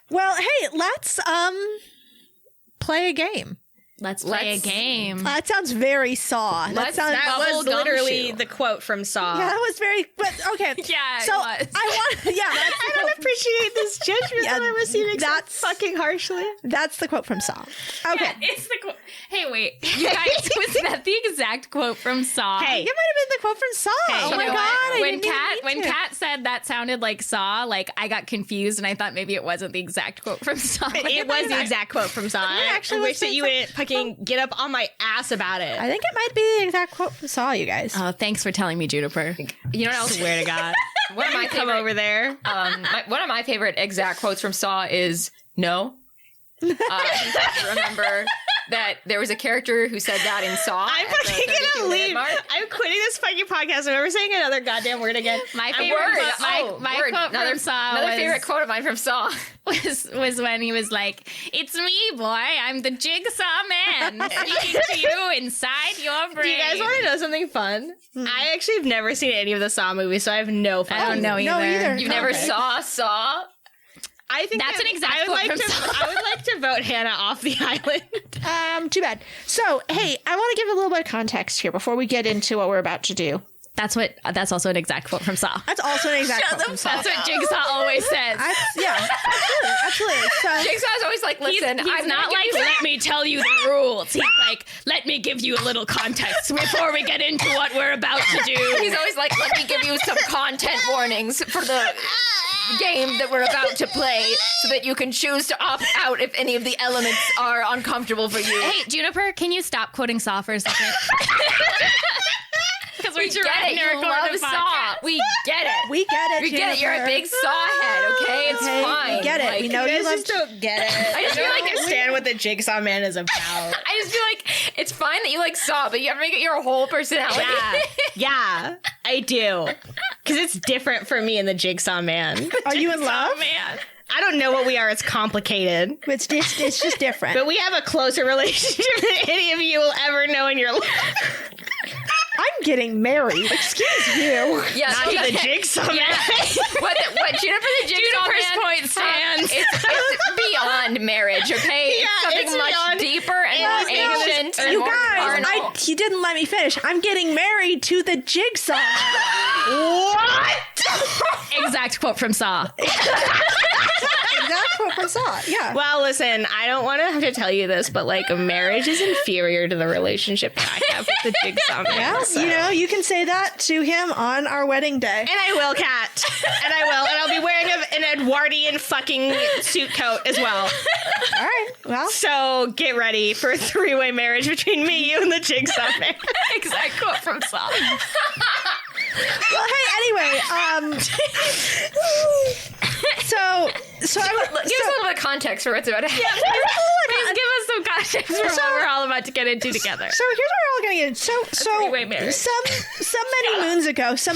Well, hey, let's play a game. Let's play a game. That sounds very Saw. That was literally Bubblegumshoe. the quote from Saw. Yeah, that was very. But okay. Yeah, so it was. I don't appreciate this judgment that I'm receiving. That's fucking harshly. That's the quote from Saw. Okay. Yeah, it's the quote. Hey, wait. You guys, was that the exact quote from Saw? Hey. It might have been the quote from Saw. Oh You my know god! what? I When Kat said that sounded like Saw, like I got confused and I thought maybe it wasn't the exact quote from Saw. It was the exact quote from Saw. I actually wish was that you would fucking get up on my ass about it. I think it might be the exact quote from Saw, you guys. Oh, thanks for telling me, Juniper. You know what else? Swear to God. One of my Come favorite, over there. one of my favorite exact quotes from Saw is no. I remember that there was a character who said that in Saw. I'm at the fucking 32 gonna minute leave. mark. I'm quitting this fucking podcast. I'm never saying another goddamn word again. My A favorite word. quote, my Word. quote from Saw Another was, favorite quote of mine from Saw. was when he was like, "It's me, boy. I'm the Jigsaw Man, speaking to you inside your brain." Do you guys want to know something fun? I actually have never seen any of the Saw movies, so I have no fun. I don't know either. No, either. You never saw Saw? I think That's an exact I would quote like from to. Saw. I would like to vote Hannah off the island. Too bad. So, hey, I want to give a little bit of context here before we get into what we're about to do. That's also an exact quote from Saw. That's also an exact quote from Saw. That's what Jigsaw always says. Yeah, absolutely. So, Jigsaw's always like, listen, He's I'm not like, let me tell you the rules. He's like, let me give you a little context before we get into what we're about to do. He's always like, let me give you some content warnings for the game that we're about to play so that you can choose to opt out if any of the elements are uncomfortable for you. Hey, Juniper, can you stop quoting Saw for a second? Because we're We get it. You love Saw. We get it. we get it. We get it. You're a big Saw head, okay? It's Okay, fine. we get it. Like, We know You you guys love. just don't get it. I just feel like it's understand what the Jigsaw Man is about. I just feel like it's fine that you like Saw, but you have to make it your whole personality. Yeah, I do. Because it's different for me and the Jigsaw Man. Are you in love? Man. I don't know what we are. It's complicated. It's just different. But we have a closer relationship than any of you will ever know in your life. I'm getting married. Excuse you. Yeah, Not so the Jigsaw Man. what Juniper the Jigsaw Juniper's Man point stands. It's beyond marriage, okay? Yeah, it's something it's much beyond- deeper and more ancient and You more guys, carnal. you didn't let me finish. I'm getting married to the Jigsaw Man. What? Exact quote from Saw. Exact quote from Saw. Yeah. Well, listen, I don't want to have to tell you this, but like a marriage is inferior to the relationship that I have with the Jigsaw Man. Yeah, so. you know, you can say that to him on our wedding day. And I will, Kat. And I will. And I'll be wearing an Edwardian fucking suit coat as well. All right. Well, So get ready for a three-way marriage between me, you, and the Jigsaw Man. Exact quote from Saw. well, hey, anyway, so I would Give us a little bit of context for what's about to happen. Please give us some context for what we're all about to get into together. So here's what we're all gonna get. So three-way marriage. some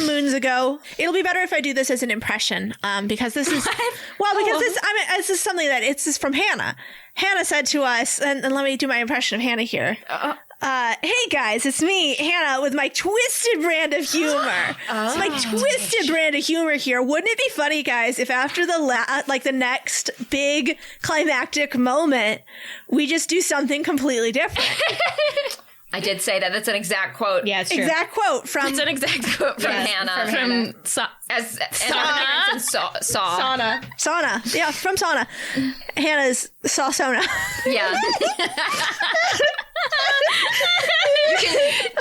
moons ago. It'll be better if I do this as an impression, because this is this is something that it's from Hannah. Hannah said to us, and let me do my impression of Hannah here. Hey guys, it's me, Hannah, with my twisted brand of humor. My twisted brand of humor here. Wouldn't it be funny, guys, if after the next big climactic moment, we just do something completely different? I did say that. That's an exact quote. Yeah, it's true. Exact quote from It's an exact quote from Hannah. From Saw. As Sauna. And Saw. Sauna. Sauna. Yeah, from Sauna. Hannah's saw Sona. Yeah.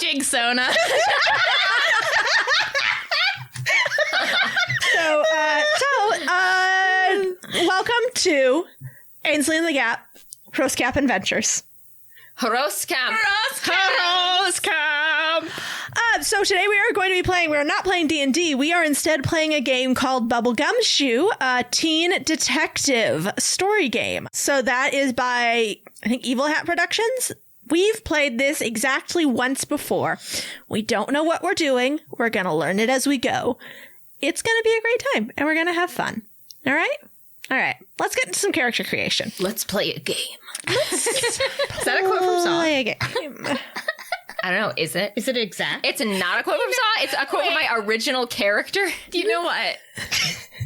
Jigsona. So, welcome to Ainsley and the Gap, Hrose Cap Adventures. Hrose camp. Hrose camp. So today we are going to be playing, we're not playing D&D, we are instead playing a game called Bubblegumshoe, a teen detective story game. So that is by, I think, Evil Hat Productions. We've played this exactly once before. We don't know what we're doing. We're going to learn it as we go. It's going to be a great time, and we're going to have fun. All right? All right. Let's get into some character creation. Let's play a game. Is that a quote from Saw? Play a game. I don't know. Is it? Is it exact? It's not a quote from Saw. It's a quote from my original character. You know what?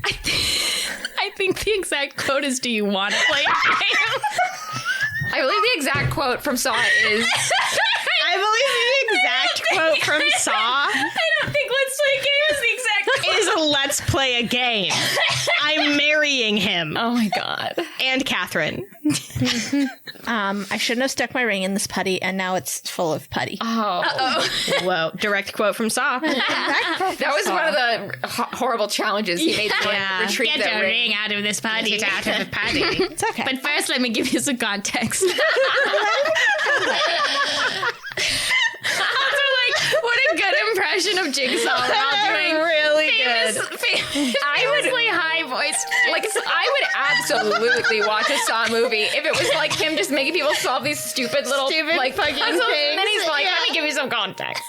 I I think the exact quote is, "Do you want to play a game?" I believe the exact quote from Saw is... I believe the exact quote from Saw I don't think "Let's play a game" is the exact quote. is "Let's play a game." I'm marrying him. Oh my god. And Catherine. I shouldn't have stuck my ring in this putty, and now it's full of putty. Oh. Whoa. Direct quote from Saw. That was one of the horrible challenges he made to retrieve Get that the ring. ring out of this putty. Get out of the paddy. It's okay. But first, let me give you some context. Also, like, what a good impression of Jigsaw we're all doing. Really good. Famously high voiced. Like, I would absolutely watch a Saw movie if it was like him just making people solve these stupid little like fucking puzzles. And then he's things. like, let me give you some context.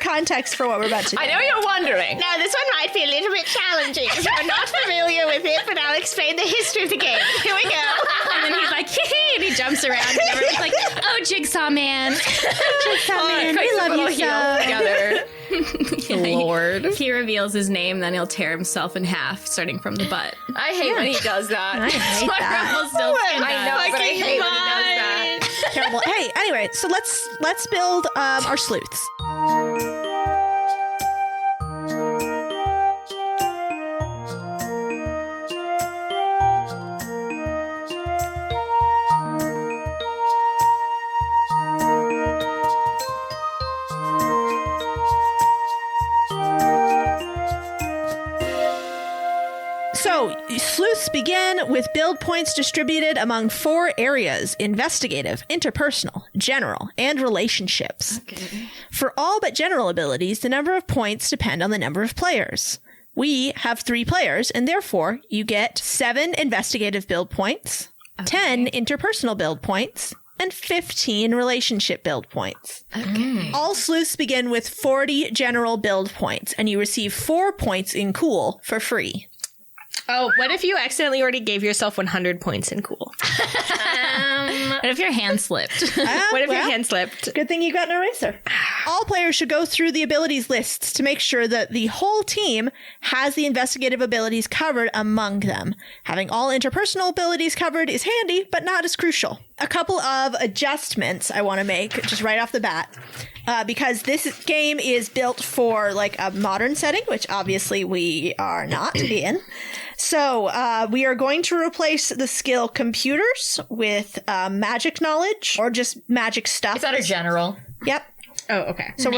Context for what we're about to do. I know you're wondering. Now, this one might be a little bit challenging if you're not familiar with it, but I'll explain the history of the game. Here we go. And then he's like, hee, and he jumps around. And everyone's like, oh, Jigsaw Man. Jigsaw Man, we Puts his love little you heels so. together. Lord. He reveals his name, then he'll tear himself in half, starting from the butt. I hate when he does that. I hate that. Rumpelstiltskin I know, does. but I hate when he does that. Terrible. Hey, anyway, so let's build our sleuths. So, sleuths begin with build points distributed among 4 areas: investigative, interpersonal, general, and relationships. Okay. For all but general abilities, the number of points depend on the number of players. We have 3 players, and therefore you get 7 investigative build points, 10 interpersonal build points, and 15 relationship build points. Okay. All sleuths begin with 40 general build points, and you receive 4 points in cool for free. Oh, what if you accidentally already gave yourself 100 points in cool? What if your hand slipped? What if your hand slipped? Good thing you got an eraser. All players should go through the abilities lists to make sure that the whole team has the investigative abilities covered among them. Having all interpersonal abilities covered is handy, but not as crucial. A couple of adjustments I want to make just right off the bat. Because this game is built for like a modern setting, which obviously we are not in. So we are going to replace the skill computers with magic knowledge or just magic stuff. Is that a general? Yep. Oh, okay. So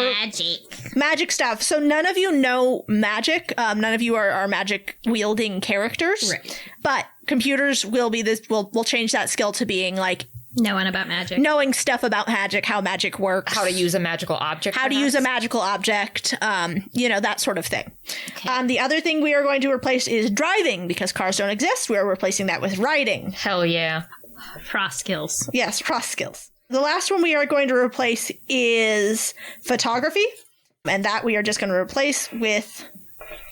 magic stuff. So none of you know magic. None of you are magic wielding characters. Right. But computers will be this. We'll change that skill to being like No one about magic. knowing stuff about magic, how magic works, How to use a magical object. how to use a magical object, that sort of thing. Okay. The other thing we are going to replace is driving, because cars don't exist. We are replacing that with riding. Hell yeah. Frost skills. Yes, cross skills. The last one we are going to replace is photography, and that we are just going to replace with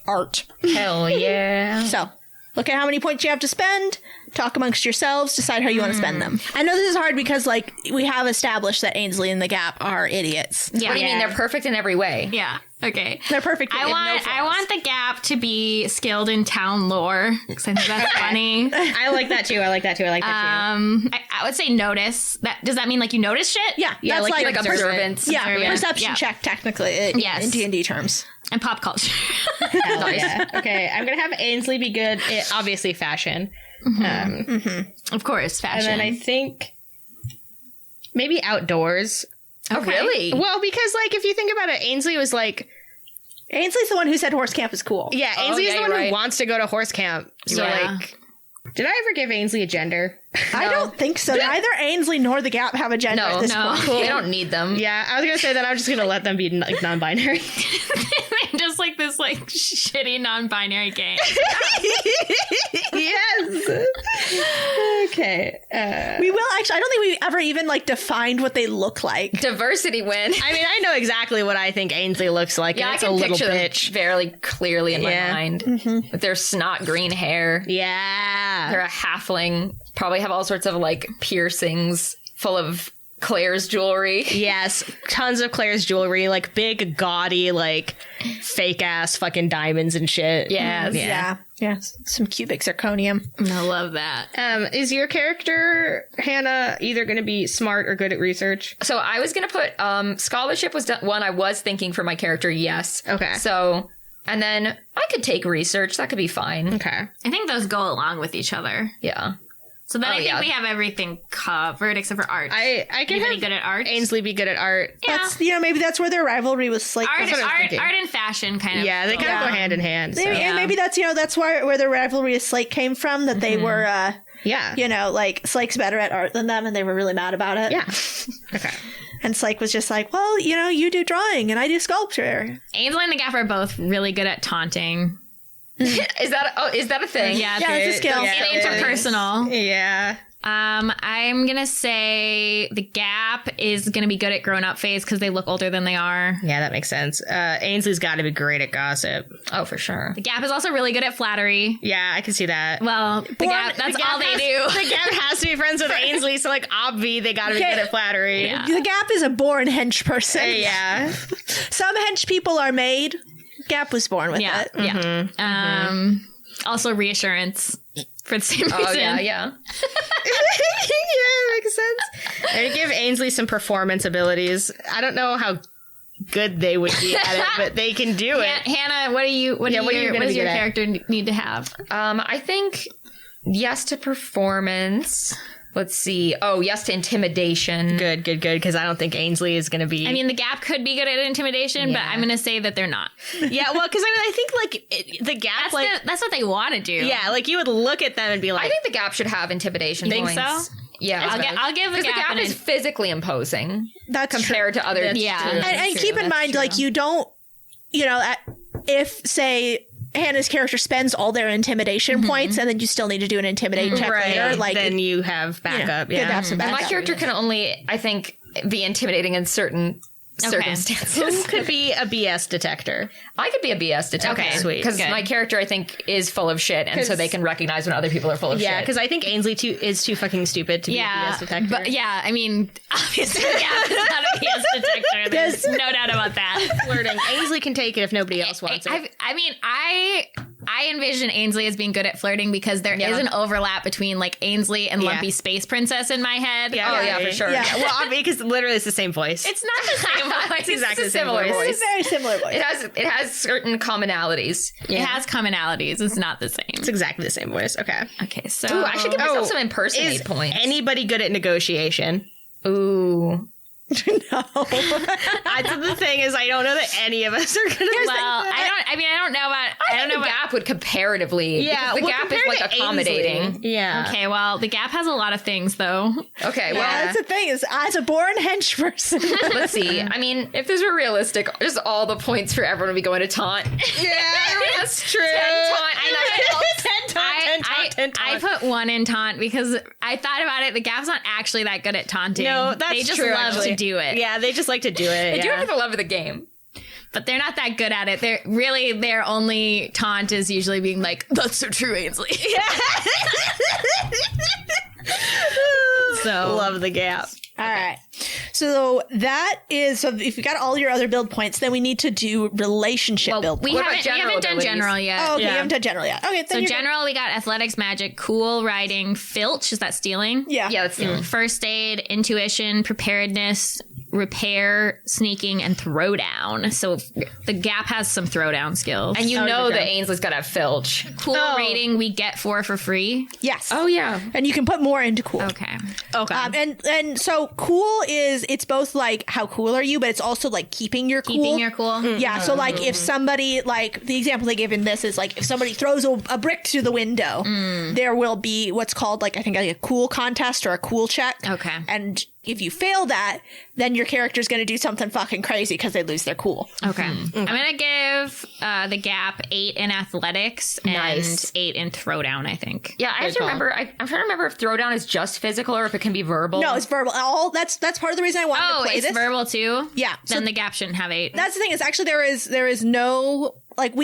art. Hell yeah. So, look at how many points you have to spend. Talk amongst yourselves. Decide how you want to spend them. I know this is hard because, like, we have established that Ainsley and the Gap are idiots. Yeah. What do you mean? They're perfect in every way. Yeah. Okay. They're perfect. I want the Gap to be skilled in town lore, because I think that's funny. I like that too. I like that too. I would say notice. Does that mean like you notice shit? Yeah, Yeah, that's like Observance. yeah, perception Yeah. check technically Yes. in D&D terms. And pop culture. Hell yeah. Okay, I'm gonna have Ainsley be good at obviously fashion. Of course, And fashion. then I think maybe outdoors. Oh, really? Well, because like if you think about it, Ainsley was like, Ainsley's the one who said horse camp is cool. yeah, Ainsley is the you're one right. who wants to go to horse camp. So Yeah. like, did I ever give Ainsley a gender? I don't think so. Neither Ainsley nor the Gap have a gender at this no. point. They don't need them. Yeah, I was gonna say that I'm just gonna let them be like non-binary. Just like this like shitty non-binary game. Yes. Okay. We will actually. I don't think we ever even like defined what they look like. Diversity win. I mean, I know exactly what I think Ainsley looks like. Yeah, and I it's a can little picture them bitch. very clearly in Yeah. my mind. With their snot green hair. Yeah. They're a halfling. Probably have all sorts of like piercings full of Claire's jewelry. Yes, tons of Claire's jewelry, like big, gaudy, like fake ass fucking diamonds and shit. Yes. Yeah. Some cubic zirconium. I love that. Is your character, Hannah, either going to be smart or good at research? So I was going to put scholarship was one I was thinking for my character, yes. Okay. So, and then I could take research. That could be fine. Okay. I think those go along with each other. Yeah. So then I think we have everything covered except for art. I can Anybody have good at art? Ainsley be good at art. Yeah. That's, maybe that's where their rivalry was like. Art, what I was thinking. art and fashion kind of. Yeah, they kind of go hand in hand. So. And maybe that's, that's where the rivalry of Slake came from, that they were, Yeah. like Slake's better at art than them, and they were really mad about it. Yeah. Okay. And Slake was just like, well, you do drawing and I do sculpture. Ainsley and the Gap are both really good at taunting. Is that a thing? Yeah, it's a skill. It's interpersonal. Yeah. I'm gonna say the Gap is gonna be good at grown-up phase because they look older than they are. Yeah, that makes sense. Ainsley's got to be great at gossip. Oh, for sure. The Gap is also really good at flattery. Yeah, I can see that. Well, the Gap, that's all they do. The Gap has to be friends with Ainsley, so like, obvi, they got to be good at flattery. Yeah. The Gap is a born hench person. Yeah. Some hench people are made. Gap was born with Yeah, it. yeah. Also reassurance for the same reason. Oh, yeah, yeah. Yeah, makes sense. I'm gonna give Ainsley some performance abilities. I don't know how good they would be at it, but they can do it. Hannah, what does your character need to have? I think yes to performance. Let's see. Oh, yes to intimidation. Good, because I don't think Ainsley is going to be... I mean, the Gap could be good at intimidation, but I'm going to say that they're not. Yeah, well, because I think, like, the Gap, That's what they want to do. Yeah, like, you would look at them and be like... I think the Gap should have intimidation Think points. so? Yeah. I'll give the Because the Gap Gap is physically imposing That's compared to other... Yeah. And keep in mind, like, you don't, if, say, Hannah's character spends all their intimidation points and then you still need to do an intimidate check later, like, then you have backup. good to have some And my backup. character can only, I think, be intimidating in certain circumstances. Who could be a BS detector? I could be a BS detective. Okay, sweet. Because Good. my character, I think, is full of shit, and so they can recognize when other people are full of Yeah, shit. because I think Ainsley is too fucking stupid to be a BS detector. But yeah, I mean, obviously, the Gap is not a BS detector. There's no doubt about that. Flirting. Ainsley can take it if nobody else wants it. I envision Ainsley as being good at flirting because there is an overlap between like Ainsley and Lumpy Space Princess in my head. Yeah, for sure. Yeah. Well, because literally it's the same voice. It's not the same voice. It's exactly the same similar voice. It's a very similar voice. It has certain commonalities. It has commonalities. It's not the same. It's exactly the same voice. Okay. Okay, so Ooh, I should give myself some impersonate Is points. anybody good at negotiation? Ooh. No. The thing is, I don't know that any of us are good at I don't know about. I don't know. The Gap would comparatively. Yeah, because the Gap is like compared to accommodating. Ainsley, yeah. Okay, well, the Gap has a lot of things though. Okay, well, That's the thing, is as a born hench person. let's see. I mean, if this were realistic, just all the points for everyone would be going to taunt. Yeah, that's true. 10 taunt. I put 1 in taunt because I thought about it. The Gap's not actually that good at taunting. No, that's they just true, love actually. to do it. Yeah, they just like to do it. They do it for the love of the game. But they're not that good at it. They're really their only taunt is usually being like, "That's so true, Ainsley." So Love the Gap. All right. So that is, so if you got all your other build points, then we need to do relationship build we points. about haven't general done abilities? general yet. Oh, okay, you haven't done general yet. Okay, then So you're general, we got athletics, magic, cool, riding, filch. Is that stealing? good. Yeah. Yeah, that's the First aid, intuition, preparedness, repair, sneaking, and throwdown. So the Gap has some throwdown skills. And you know that Ainsley's got to have filch. Cool rating, we get 4 for free. Yes. Oh, yeah. And you can put more into cool. Okay. Okay. And so cool is, it's both like how cool are you, but it's also like keeping your cool. Keeping your cool. Yeah, so like if somebody, like the example they give in this is like if somebody throws a brick through the window, there will be what's called like, I think like a cool contest or a cool check. Okay. And if you fail that, then your character's going to do something fucking crazy because they lose their cool. Okay. I'm going to give the Gap 8 in athletics and Nice. 8 in throwdown, I think. Yeah, I have to remember. I'm trying to remember if throwdown is just physical or if it can be verbal. No, it's verbal. That's part of the reason I wanted to play it's this. verbal too? Yeah, Then so- the Gap shouldn't have 8. That's the thing, is actually there is no, like,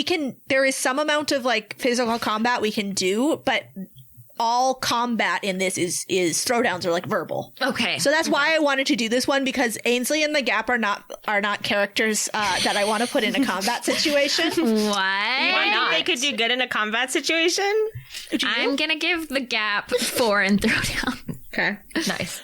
there is some amount of like physical combat we can do, but all combat in this is throwdowns are like verbal. Okay. So that's why I wanted to do this one, because Ainsley and the Gap are not characters that I want to put in a combat situation. What? Why not? They could do good in a combat situation. I'm gonna give the Gap 4 in throwdown. Okay. Nice.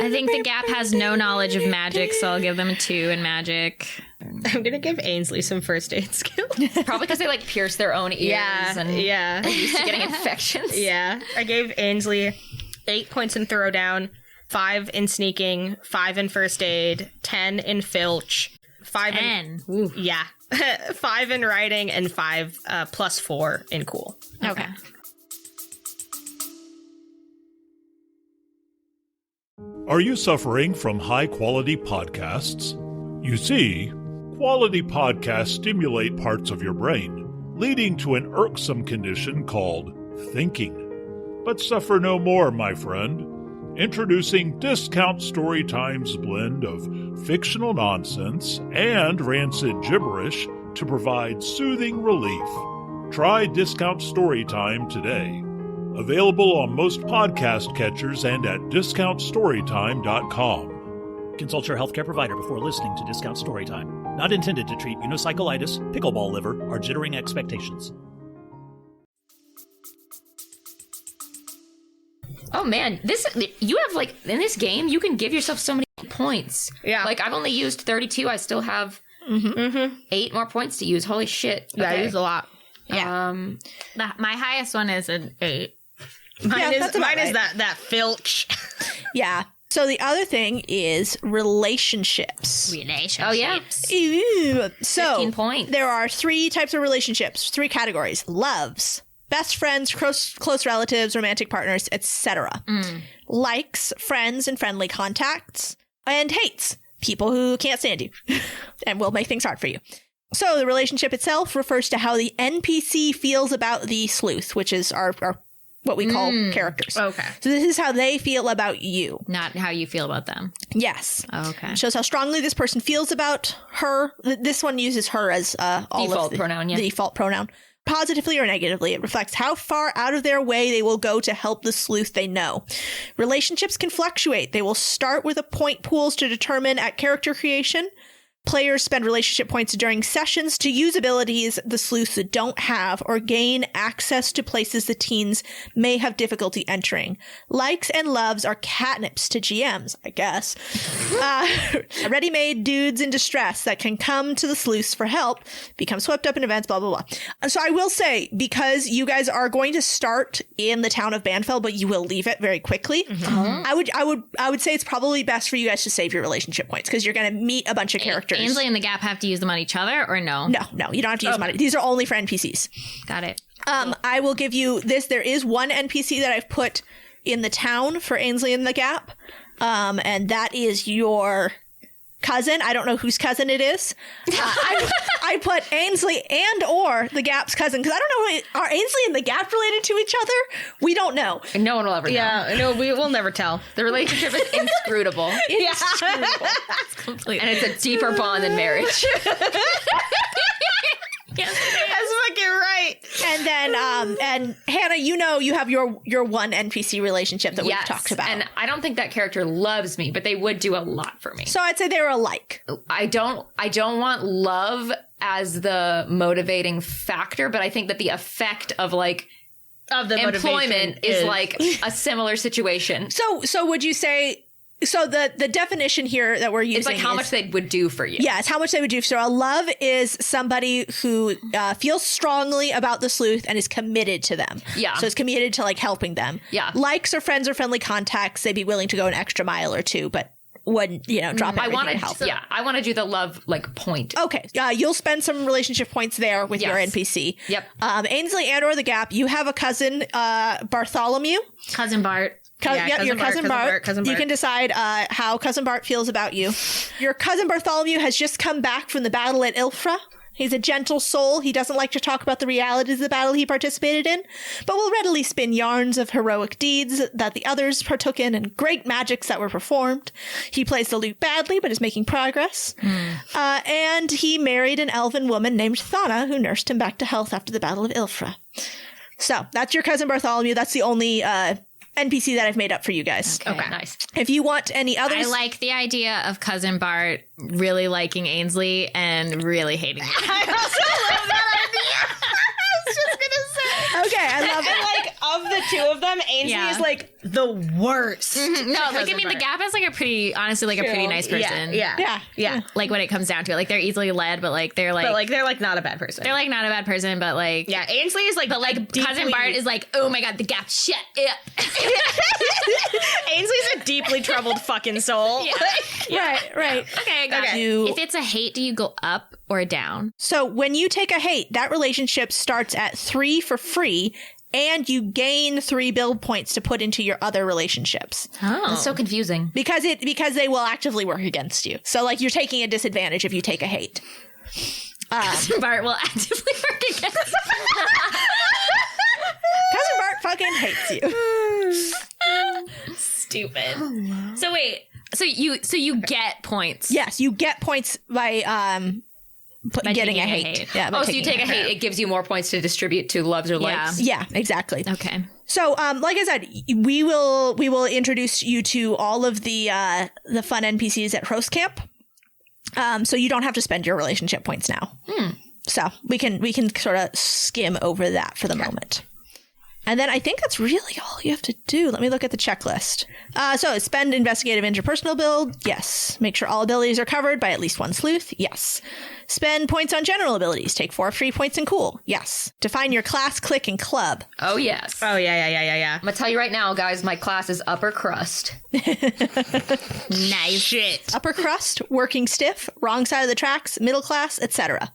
I think the Gap has no knowledge of magic, so I'll give them a 2 in magic. I'm gonna give Ainsley some first aid skills. Probably because they like pierce their own ears and are used to getting infections. Yeah. I gave Ainsley 8 points in throwdown, 5 in sneaking, 5 in first aid, 10 in filch, 5 10. in 5 in writing, and 5 plus 4 in cool. Okay. Are you suffering from high-quality podcasts? You see, quality podcasts stimulate parts of your brain, leading to an irksome condition called thinking. But suffer no more, my friend. Introducing Discount Storytime's blend of fictional nonsense and rancid gibberish to provide soothing relief. Try Discount Storytime today. Available on most podcast catchers and at discountstorytime.com. Consult your healthcare provider before listening to Discount Storytime. Not intended to treat unicyclitis, pickleball liver, or jittering expectations. Oh man, you have like in this game you can give yourself so many points. Yeah. Like I've only used 32. I still have 8 more points to use. Holy shit. Yeah, I Okay. use a lot. Yeah. My highest one is an 8. Mine that's about is right. that filch. Yeah. So the other thing is relationships. Oh yeah. Ew. So 15 points. there are 3 types of relationships, 3 categories: loves, best friends, close relatives, romantic partners, etc. Likes, friends and friendly contacts, and hates, people who can't stand you and will make things hard for you. So the relationship itself refers to how the NPC feels about the sleuth, which is our what we call characters. Okay. So this is how they feel about you. Not how you feel about them. Yes. Okay. Shows how strongly this person feels about her. This one uses her as Default pronoun, yeah. The default pronoun. Positively or negatively, it reflects how far out of their way they will go to help the sleuth they know. Relationships can fluctuate. They will start with a point pools to determine at character creation. Players spend relationship points during sessions to use abilities the sleuths don't have or gain access to places the teens may have difficulty entering. Likes and loves are catnips to GMs, I guess. Ready-made dudes in distress that can come to the sleuths for help, become swept up in events, blah, blah, blah. So I will say, because you guys are going to start in the town of Banfell, but you will leave it very quickly, I would say it's probably best for you guys to save your relationship points, because you're going to meet a bunch of characters. Ainsley and the Gap have to use them on each other, or no? No, you don't have to use money. These are only for NPCs. Got it. I will give you this. There is one NPC that I've put in the town for Ainsley and the Gap, and that is your cousin. I don't know whose cousin it is. I put Ainsley and or the Gap's cousin, because I don't know, are Ainsley and the Gap related to each other? We don't know. No one will ever know. Yeah, no, we will never tell. The relationship is inscrutable. Completely. And it's a deeper bond than marriage. Yes, That's fucking right. And then, and Hannah, you have your one NPC relationship that we've talked about. And I don't think that character loves me, but they would do a lot for me. So I'd say they're alike. I don't want love as the motivating factor, but I think that the effect of like Of the employment is like a similar situation. So would you say, so the definition here that we're using It's like how is, much they would do for you. yeah, it's how much they would do. So a love is somebody who feels strongly about the sleuth and is committed to them. Yeah. So it's committed to like helping them. Yeah. Likes or friends or friendly contacts, they'd be willing to go an extra mile or two, but wouldn't, drop everything to help. I want to do the love like point. Okay. You'll spend some relationship points there with your NPC. Yep. Ainsley and or the Gap, you have a cousin, Bartholomew. Cousin Bart. Your cousin Bart. You can decide how cousin Bart feels about you. Your cousin Bartholomew has just come back from the battle at Ilfra. He's a gentle soul. He doesn't like to talk about the realities of the battle he participated in, but will readily spin yarns of heroic deeds that the others partook in and great magics that were performed. He plays the lute badly, but is making progress. And he married an elven woman named Thana, who nursed him back to health after the Battle of Ilfra. So that's your cousin Bartholomew. That's the only NPC that I've made up for you guys. Okay, nice. If you want any others, I like the idea of Cousin Bart really liking Ainsley and really hating me. I also love that idea. I was just gonna say. okay, I love it. And like of the two of them, Ainsley is like the worst. No, like I mean, the Gap is like a pretty nice person. Yeah. Like when it comes down to it, like they're easily led, but like they're But like they're like not a bad person. they're like not a bad person, but like Yeah, Ainsley is like, but like Cousin Bart is like, oh my god, the Gap, shut up. Ainsley's a deeply troubled fucking soul. Yeah. Right. Okay, I got it. If it's a hate, do you go up or down? So when you take a hate, that relationship starts at 3 for free, and you gain 3 build points to put into your other relationships Oh, That's so confusing. because they will actively work against you. So like you're taking a disadvantage if you take a hate. Cousin Bart will actively work against Cousin Bart fucking hates you. stupid. So wait, so you get points. Yes, you get points by getting taking a a hate. hate. Yeah, by Oh, so you taking take a hate, it gives you more points to distribute to loves or likes. Yeah, exactly. Okay. So, like I said, we will introduce you to all of the fun NPCs at Hrose Camp. So you don't have to spend your relationship points now. So we can sort of skim over that for the moment. And then I think that's really all you have to do. Let me look at the checklist. So spend investigative interpersonal build. Yes. Make sure all abilities are covered by at least 1 sleuth. Yes. Spend points on general abilities. Take 4 free points in cool. Yes. Define your class, clique, and club. Oh, yes. Oh yeah. I'm going to tell you right now, guys, my class is upper crust. Nice shit. Upper crust, working stiff, wrong side of the tracks, middle class, etc.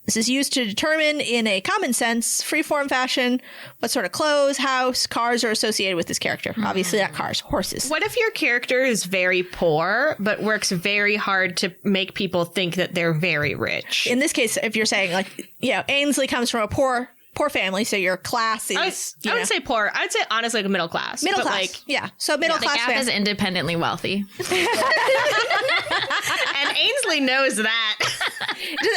This is used to determine in a common sense, freeform fashion, what sort of clothes, house, cars are associated with this character. Obviously not cars, horses. What if your character is very poor but works very hard to make people think that they're very rich? In this case, if you're saying like, Ainsley comes from a poor family, so your class is, I would say poor. I'd say honestly like middle class. middle but class. Like, Yeah. So middle The class Gap is family. independently wealthy. and Ainsley knows that.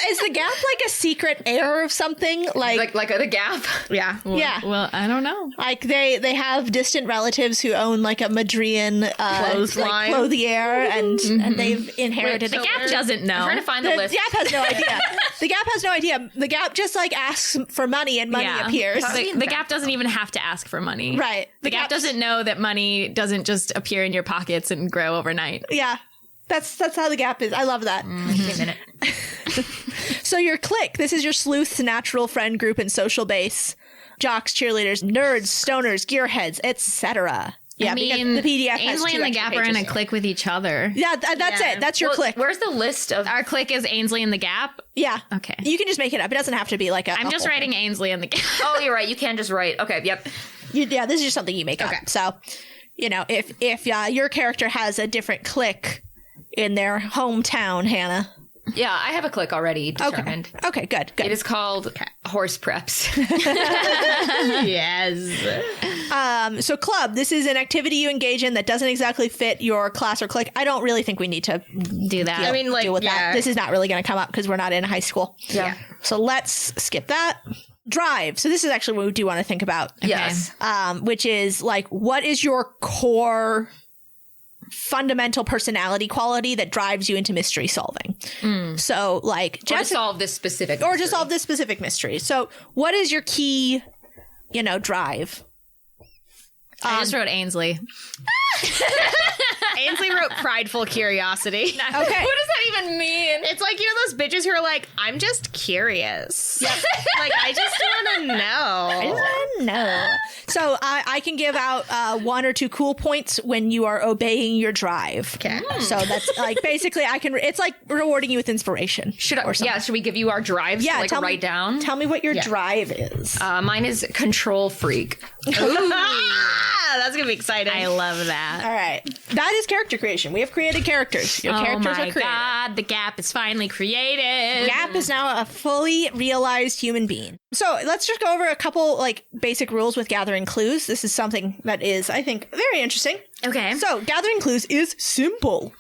Is the Gap like a secret heir of something? Like Like the Gap. Yeah. yeah. Well, I don't know. Like they have distant relatives who own like a Madrian Clothesline. clothier, and they've inherited The Gap doesn't know. I'm trying to find the The list. Gap has no idea. The Gap has no idea. The Gap just like asks for money and money appears. The Gap doesn't even have to ask for money. Right. The Gap doesn't know that money doesn't just appear in your pockets and grow overnight. Yeah. That's how the Gap is. I love that. Wait a minute. So your clique, this is your sleuths, natural friend group, and social base. Jocks, cheerleaders, nerds, stoners, gearheads, etc. Yeah, I because mean, the PDF has Ainsley 2 and the extra Gap are in a pages. clique with each other. Yeah, that's it. That's your clique. Where's the list of... Our clique is Ainsley and the Gap. Yeah. Okay. You can just make it up. It doesn't have to be like a. I'm just whole writing Ainsley and the Gap. Oh, you're right. You can just write. Okay, yep. thing. Yeah, this is just something you make up. So, if your character has a different clique in their hometown, Hannah. Yeah, I have a click already determined. Okay, good. It is called Horse Preps. Yes. So club, this is an activity you engage in that doesn't exactly fit your class or clique. I don't really think we need to Do that. I mean, like, deal with that. This is not really going to come up because we're not in high school. Yeah. So let's skip that. Drive. So this is actually what we do want to think about. Yes. Which is like, what is your core fundamental personality quality that drives you into mystery solving? So like Or to solve this specific or to mystery. solve this specific mystery. So what is your key, drive? I just wrote Ainsley. Ainsley wrote prideful curiosity. Okay. What does that even mean? It's like, those bitches who are like, I'm just curious. Like, I just want to know. No. So I can give out 1 or 2 cool points when you are obeying your drive. Okay. So that's like basically it's like rewarding you with inspiration. Should we give you our drives to like tell write me, down? Tell me what your drive is. Mine is control freak. That's going to be exciting. I love that. All right. That is character creation. We have created characters. Your characters oh are my created. god, the Gap is finally created. Gap is now a fully realized human being. So let's just go over a couple like basic rules with gathering clues. This is something that is, I think, very interesting. Okay. So gathering clues is simple.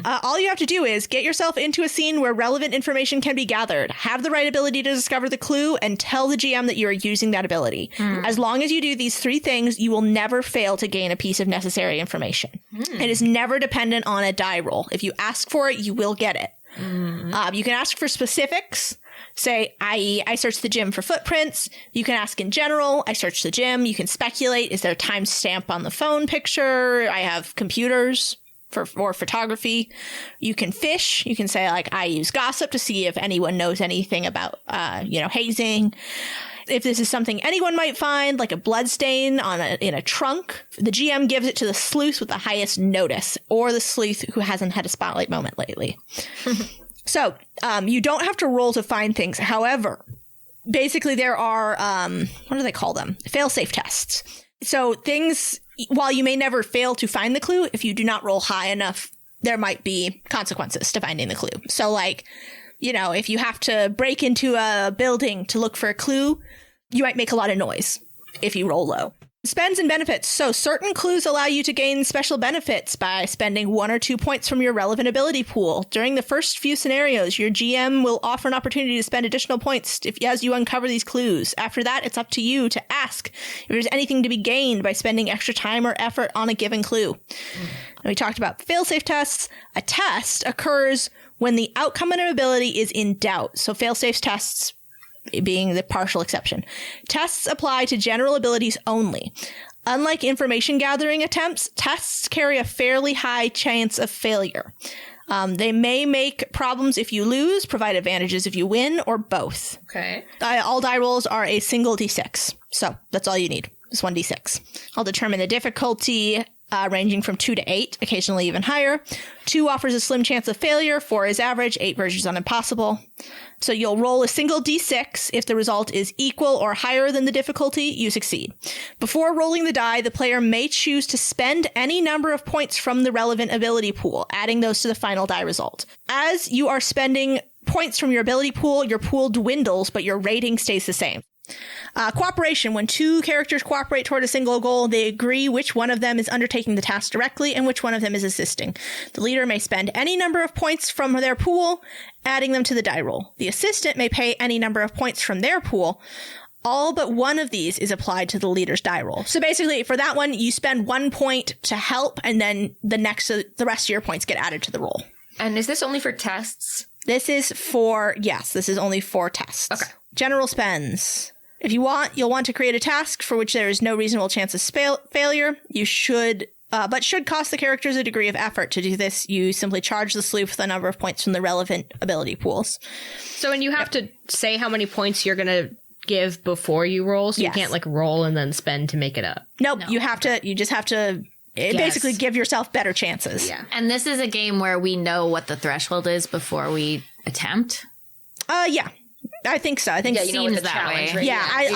All you have to do is get yourself into a scene where relevant information can be gathered, have the right ability to discover the clue, and tell the GM that you are using that ability. As long as you do these 3 things, you will never fail to gain a piece of necessary information. It is never dependent on a die roll. If you ask for it, you will get it. You can ask for specifics. Say, i.e., I searched the gym for footprints. You can ask in general, I searched the gym. You can speculate, is there a timestamp on the phone picture? I have computers for photography. You can fish. You can say, like, I use gossip to see if anyone knows anything about, hazing. If this is something anyone might find, like a bloodstain in a trunk, the GM gives it to the sleuth with the highest notice, or the sleuth who hasn't had a spotlight moment lately. So, you don't have to roll to find things. However, basically there are, what do they call them? Fail-safe tests. So things, while you may never fail to find the clue, if you do not roll high enough, there might be consequences to finding the clue. So like, if you have to break into a building to look for a clue, you might make a lot of noise if you roll low. Spends and benefits. So certain clues allow you to gain special benefits by spending 1 or 2 points from your relevant ability pool. During the first few scenarios, your GM will offer an opportunity to spend additional points as you uncover these clues. After that, it's up to you to ask if there's anything to be gained by spending extra time or effort on a given clue. And we talked about failsafe tests. A test occurs when the outcome of an ability is in doubt. So failsafe tests being the partial exception. Tests apply to general abilities only. Unlike information gathering attempts, tests carry a fairly high chance of failure. They may make problems if you lose, provide advantages if you win, or both. Okay. All die rolls are a single d6. So that's all you need. It's 1d6. I'll determine the difficulty ranging from 2 to 8, occasionally even higher. 2 offers a slim chance of failure, 4 is average, 8 versions on impossible. So you'll roll a single d6. If the result is equal or higher than the difficulty, you succeed. Before rolling the die, the player may choose to spend any number of points from the relevant ability pool, adding those to the final die result. As you are spending points from your ability pool, your pool dwindles, but your rating stays the same. Cooperation. When 2 characters cooperate toward a single goal, they agree which one of them is undertaking the task directly and which one of them is assisting. The leader may spend any number of points from their pool, adding them to the die roll. The assistant may pay any number of points from their pool. All but one of these is applied to the leader's die roll. So basically, for that one, you spend 1 point to help, and then the rest of your points get added to the roll. And is this only for tests? This is only for tests. Okay. General spends. If you want, you'll want to create a task for which there is no reasonable chance of failure. You should, but should cost the characters a degree of effort. To do this, you simply charge the sleuth with a number of points from the relevant ability pools. So, and you have to say how many points you're going to give before you roll, so Yes. you can't like roll and then spend to make it up. Nope, you just have to basically give yourself better chances. Yeah. And this is a game where we know what the threshold is before we attempt. Yeah. I think so. I think Yeah, you know what the Seems that challenge way. rate yeah, is.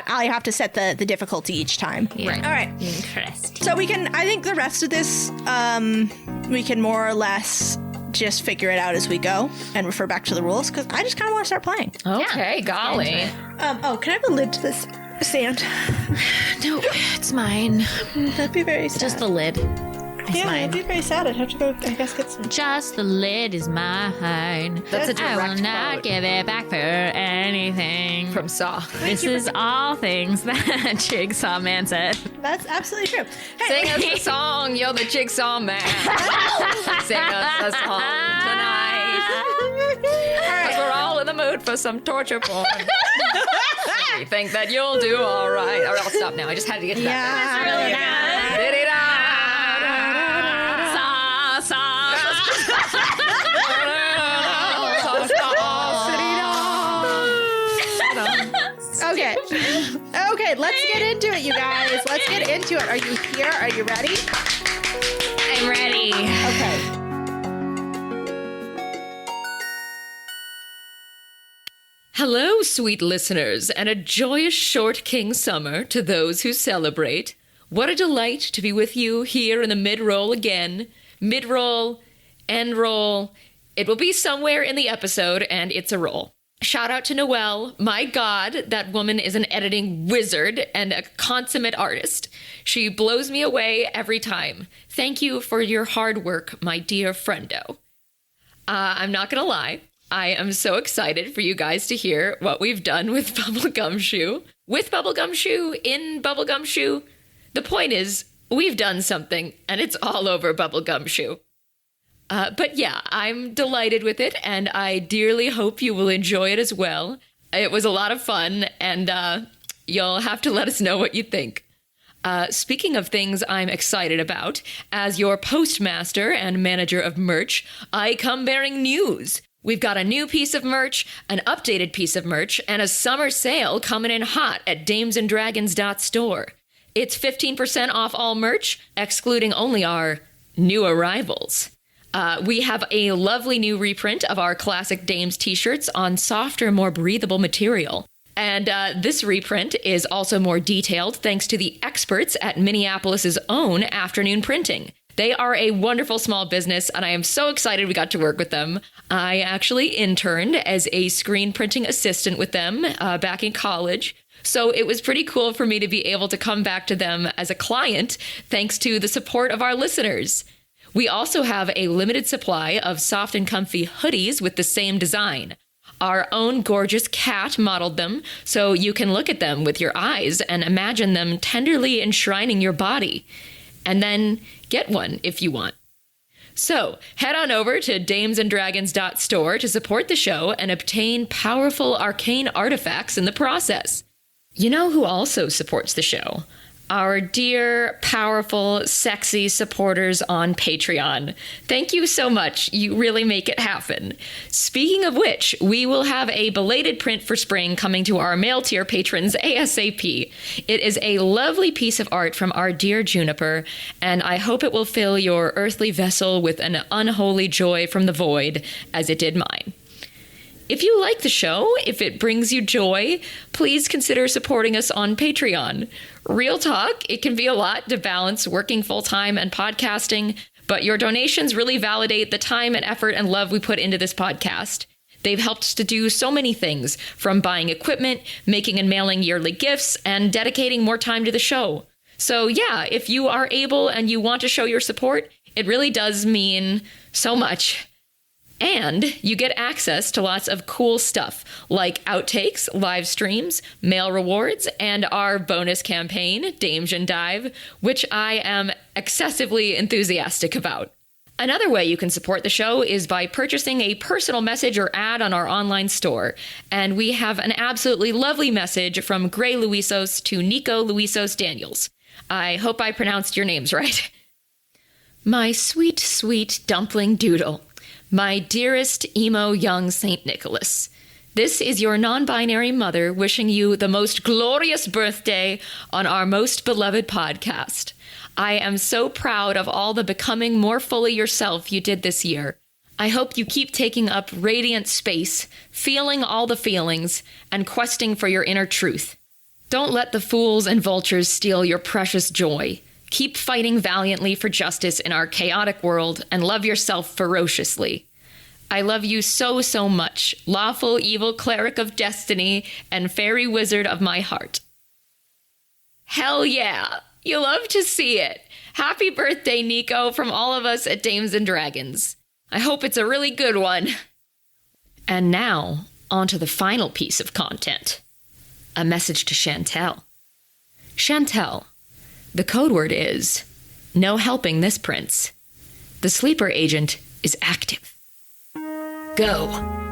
I have to set the difficulty each time. Yeah. All right. Interesting. So I think the rest of this, we can more or less just figure it out as we go and refer back to the rules, because I just kind of want to start playing. Okay, golly. Can I have a lid to this sand? No, it's mine. That'd be very sad. Just the lid. yeah, mine. it'd be very sad. I'd have to go, I guess, get some. Just the lid is mine. That's a I will direct not quote. give it back for anything. From Saw. This is all things that Jigsaw Man said. That's absolutely true. Sing us a song, you're the Jigsaw Man. Sing us a song tonight. Because we're all in the mood for some torture porn. We think that you'll do all right. Or I'll stop now. I just had to get to that. Yeah. Really good. Did-it-ah. Okay. Okay, let's get into it, you guys. Let's get into it. Are you here? Are you ready? I'm ready. Okay. Hello, sweet listeners, and a joyous short King Summer to those who celebrate. What a delight to be with you here in the mid-roll again. Mid-roll, end roll. It will be somewhere in the episode, and it's a roll. Shout out to Noelle. My God, that woman is an editing wizard and a consummate artist. She blows me away every time. Thank you for your hard work, my dear friendo. I'm not going to lie. I am so excited for you guys to hear what we've done with Bubblegumshoe. With Bubblegumshoe, in Bubblegumshoe. The point is, we've done something, and it's all over Bubblegumshoe. But yeah, I'm delighted with it, and I dearly hope you will enjoy it as well. It was a lot of fun, and you'll have to let us know what you think. Speaking of things I'm excited about, as your postmaster and manager of merch, I come bearing news. We've got a new piece of merch, an updated piece of merch, and a summer sale coming in hot at damesanddragons.store. It's 15% off all merch, excluding only our new arrivals. We have a lovely new reprint of our classic Dames t-shirts on softer, more breathable material. And this reprint is also more detailed thanks to the experts at Minneapolis's own Afternoon Printing. They are a wonderful small business, and I am so excited we got to work with them. I actually interned as a screen printing assistant with them back in college. So it was pretty cool for me to be able to come back to them as a client thanks to the support of our listeners. We also have a limited supply of soft and comfy hoodies with the same design. Our own gorgeous cat modeled them, so you can look at them with your eyes and imagine them tenderly enshrining your body. And then get one if you want. So head on over to damesanddragons.store to support the show and obtain powerful arcane artifacts in the process. You know who also supports the show? Our dear, powerful, sexy supporters on Patreon. Thank you so much. You really make it happen. Speaking of which, we will have a belated print for spring coming to our male tier patrons ASAP. It is a lovely piece of art from our dear Juniper, and I hope it will fill your earthly vessel with an unholy joy from the void, as it did mine. If you like the show, if it brings you joy, please consider supporting us on Patreon. Real talk, it can be a lot to balance working full-time and podcasting, but your donations really validate the time and effort and love we put into this podcast. They've helped us to do so many things, from buying equipment, making and mailing yearly gifts, and dedicating more time to the show. So yeah, if you are able and you want to show your support, it really does mean so much. And you get access to lots of cool stuff, like outtakes, live streams, mail rewards, and our bonus campaign, Dames and Dive, which I am excessively enthusiastic about. Another way you can support the show is by purchasing a personal message or ad on our online store. And we have an absolutely lovely message from Gray Luisos to Nico Luisos Daniels. I hope I pronounced your names right. My sweet, sweet dumpling doodle. My dearest emo young St. Nicholas, this is your non-binary mother wishing you the most glorious birthday on our most beloved podcast. I am so proud of all the becoming more fully yourself you did this year. I hope you keep taking up radiant space, feeling all the feelings, and questing for your inner truth. Don't let the fools and vultures steal your precious joy. Keep fighting valiantly for justice in our chaotic world and love yourself ferociously. I love you so, so much, lawful evil cleric of destiny and fairy wizard of my heart. Hell yeah! You love to see it. Happy birthday, Nico, from all of us at Dames and Dragons. I hope it's a really good one. And now, on to the final piece of content. A message to Chantel. Chantel. The code word is, no helping this prince. The sleeper agent is active. Go.